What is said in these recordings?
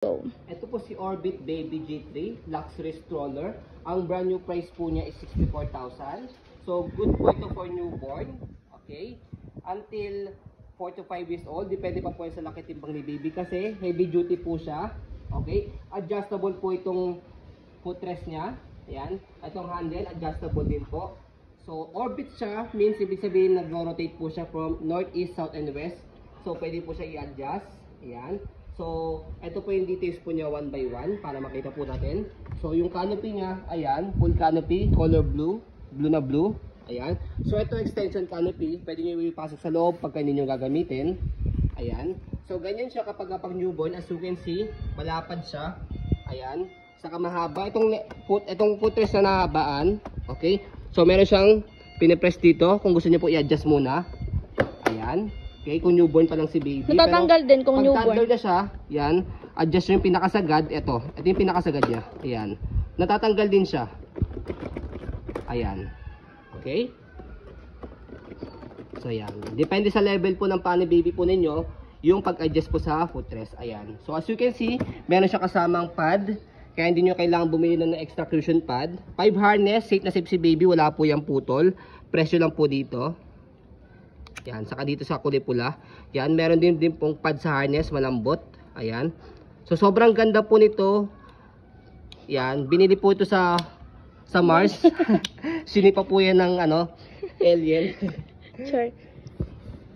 Go. Ito po si Orbit Baby G3 Luxury Stroller. Ang brand new price po niya is 64,000. So good po ito for newborn. Okay? Until 4 to 5 years old. Depende pa po sa laki timbang ni baby kasi heavy duty po siya. Okay? Adjustable po itong footrest niya. Ayan. Itong handle, adjustable din po. So orbit siya means ibig sabihin nag-rotate po siya from north, east, south, and west. So pwede po siya i-adjust. Ayan. So, ito po yung details po niya one by one para makita po natin. So, yung canopy niya, ayan, full canopy, color blue, blue na blue. Ayan. So, ito extension canopy, pwede nyo ipasok sa loob pagka hindi nyo gagamitin. Ayan. So, ganyan siya kapag newborn. As you can see, malapad siya. Ayan. Saka mahaba. Itong footrest na nahabaan. Okay. So, meron siyang pinipress dito. Kung gusto nyo po i-adjust muna. Ayan. Okay, kung newborn pa lang si baby. Natatanggal din kung newborn. Pag toddler na siya, yan, adjust yung pinakasagad. Ito yung pinakasagad niya. Ayan. Natatanggal din siya. Ayan. Okay? So, ayan. Depende sa level po ng paano baby po ninyo, yung pag-adjust po sa footrest. Ayan. So, as you can see, meron siya kasamang pad. Kaya hindi nyo kailangan bumili ng extra cushion pad. 5 harness, safe na safe si baby. Wala po yung putol. Presyo lang po dito. Yan, saka dito sa kulay pula. Yan, meron din pong pad sa harness, malambot. Ayan. So, sobrang ganda po nito. Yan, binili po ito sa Mars. Sinipa po yan ng, alien. Sure.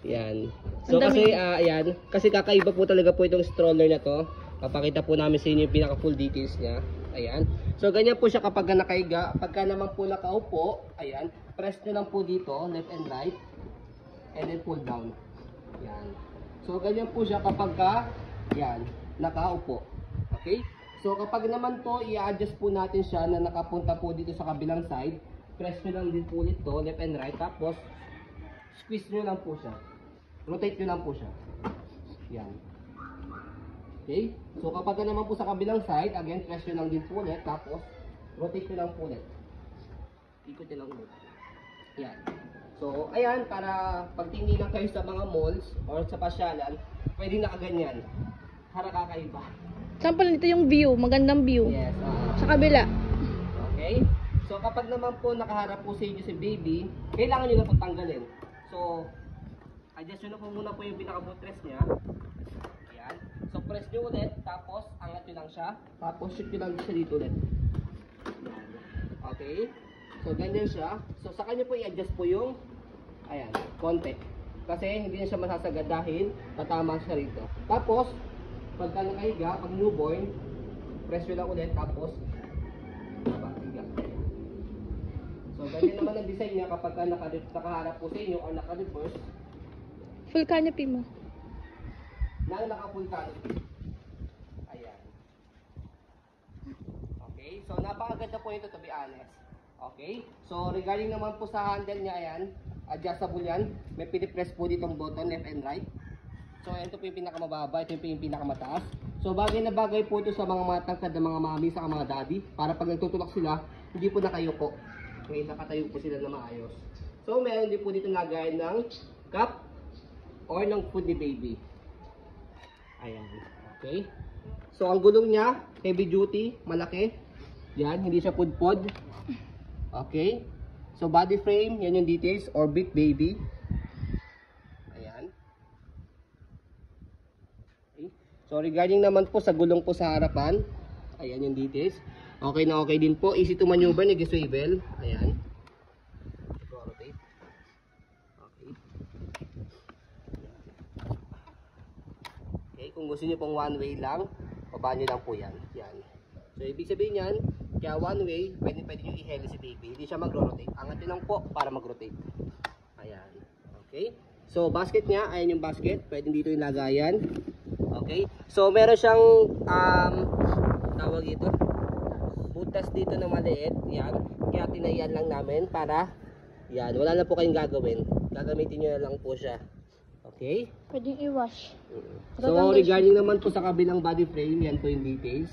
Yan. So, kasi, ayan, kasi kakaiba po talaga po itong stroller na to. Papakita po namin sa inyo yung pinaka full details niya. Ayan. So, ganyan po siya kapag nakaiga. Pagka naman po nakaupo, ayan, press nyo lang po dito, left and right. And then pull down. Yan. So, ganyan po siya kapag yan, nakaupo. Okay? So, kapag naman po, i-adjust po natin siya na nakapunta po dito sa kabilang side. Press nyo lang din po ulit to, left and right. Tapos, squeeze nyo lang po siya. Rotate nyo lang po siya. Yan. Okay? So, kapag naman po sa kabilang side, again, press nyo lang din po ulit. Tapos, rotate nyo lang po ulit. Ikot nyo lang ulit. Yan. So, ayan, para pagtingin lang kayo sa mga malls or sa pasyalan, pwedeng nakaganyan. Para kakaiba. Sample nito yung view, magandang view. Yes. Sa kabila. Okay. So, kapag naman po nakaharap po sa inyo si baby, kailangan nyo na po tanggalin. So, adjust nyo na po muna po yung pinaka-footrest niya. Ayan. So, press nyo ulit, tapos angat nyo lang siya. Tapos shoot nyo lang siya dito ulit. Okay. So, ganyan siya. So, sa kanya po i-adjust po yung, ayan, konti. Kasi hindi na siya masasagad dahil tatama siya rito. Tapos, pagka nakahiga, pag newborn, press nyo lang ulit, tapos, higa. So, ganyan naman ang design niya kapag nakaharap po sa inyo or naka-reverse. Full canopy mo. Naka-full canopy. Ayan. Okay, so napakaganda po ito to be honest. Okay, so regarding naman po sa handle niya, ayan, adjustable yan. May pinipress po ditong button, left and right. So, ito po yung pinakamababa, ito po yung pinakamataas. So, bagay na bagay po ito sa mga matangkad na mga mami, sa mga daddy. Para pag nagtutulak sila, hindi po nakayuko. Okay, nakatayo po sila na maayos. So, meron din po dito lagayan ng cup or ng food ni baby. Ayan, okay. So, ang gulong niya, heavy duty, malaki. Yan, hindi siya pudpod. Okay. So, body frame, yan yung details. Orbit Baby. Ayan. Okay. So, regarding naman po sa gulong po sa harapan, ayan yung details. Okay na okay din po. Easy to maneuver, nag-swivel. Ayan. Rotate. Okay. Okay, kung gusto niyo pong one way lang, baba niyo lang po yan. Yan. So, ibig sabihin yan, kaya one way, pwede nyo i-heli si baby. Hindi siya mag-rotate. Angat nyo lang po para mag-rotate. Ayan. Okay. So, basket niya, ayan yung basket. Pwede dito yung lagayan. Okay. So, meron siyang, tawag ito, butas dito na maliit. Yan. Kaya tinayan lang namin para, yan, wala na po kayong gagawin. Gagamitin nyo na lang po siya. Okay. Pwedeng i-wash. So, regarding naman po sa kabilang body frame, yan po yung details.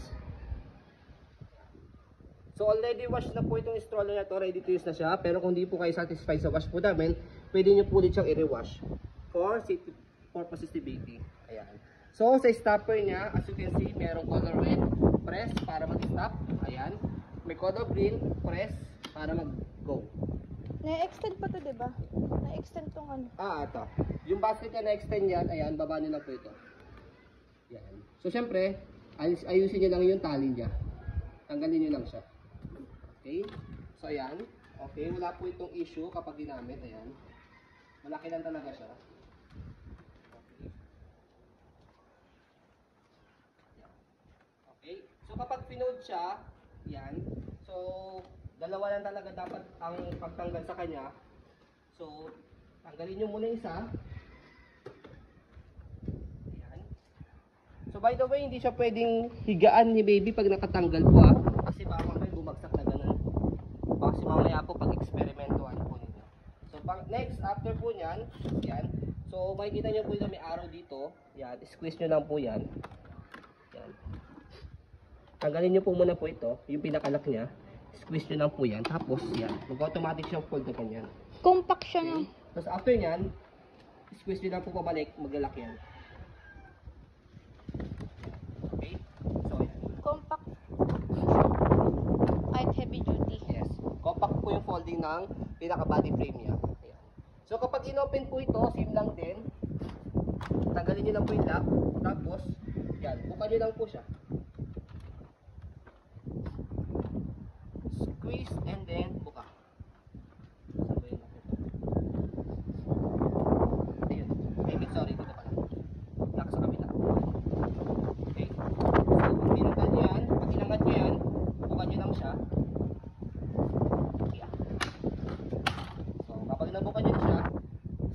So already wash na po itong stroller na to, ready to use na siya. Pero kung di po kayo satisfied sa wash po namin, pwede nyo po ulit siyang i-rewash for safety purposes ni baby. Ayan. So, sa stopper niya, as you can see, merong color red, press para mag-stop. Ayan. May color green, press para mag-go. Na-extend pa to, diba? Na-extend tong ano. Ito. Yung basket niya na-extend yan, ayan, baba nyo na po ito. Yan. So, syempre, ayusin nyo lang yung tali niya. Tanggalin nyo lang siya. Okay? So, ayan. Okay, wala po itong issue kapag ginamit. Ayan. Malaki lang talaga siya. Okay. Yan. Okay. So, kapag pinold siya, yan. So, dalawa lang talaga dapat ang pagtanggal sa kanya. So, tanggalin nyo muna isa. So by the way, hindi siya pwedeng higaan ni baby pag nakatanggal po kasi baka mamaya bumagsak na ganun. Baka si mamaya po pag eksperimentuhan po ninyo. So next, after po nyan, yan. So makikita nyo po yung may arrow dito. Yan, squeeze nyo lang po yan. Yan. Tanggalin nyo po muna po ito, yung pinakalak niya. Squeeze nyo lang po yan. Tapos yan, mag-automatic siyang fold na ganyan. Compact siya na. Tapos after nyan, squeeze nyo lang po pabalik, maglalak yan. Okay? So, yan. Compact. Kahit heavy duty. Yes. Compact po yung folding ng pinaka-body frame niya. Ayan. So, kapag in-open po ito, same lang din. Tanggalin nyo lang po yung lock. Tapos, yan. Bukan nyo lang po siya. Squeeze and then buka. Saan ba yung lock ito? Ayun. I mean, sorry. Dito pala. Lock sa kabila. Okay? So, kung tinanggal nyo yan, pag inangat nyo yan, bukan nyo lang siya. Yeah. So, kapag nabukan nyo na siya,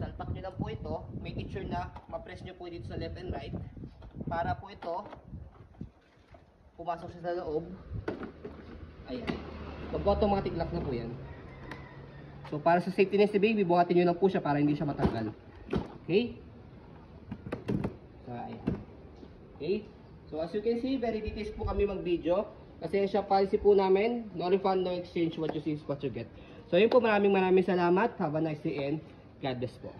salpak nyo lang po ito. Make it sure na ma-press nyo po dito sa left and right para po ito pumasok siya sa loob. Ayan. Mag-automatic lock na po yan. So, para sa safety ni baby, buhatin nyo lang po siya para hindi siya matanggal. Okay? So, ayan. Okay? So, as you can see, very details po kami mag-video. Kasi siya policy po namin, no refund, no exchange, what you see is what you get. So, yun po, maraming salamat. Have a nice day and God bless po.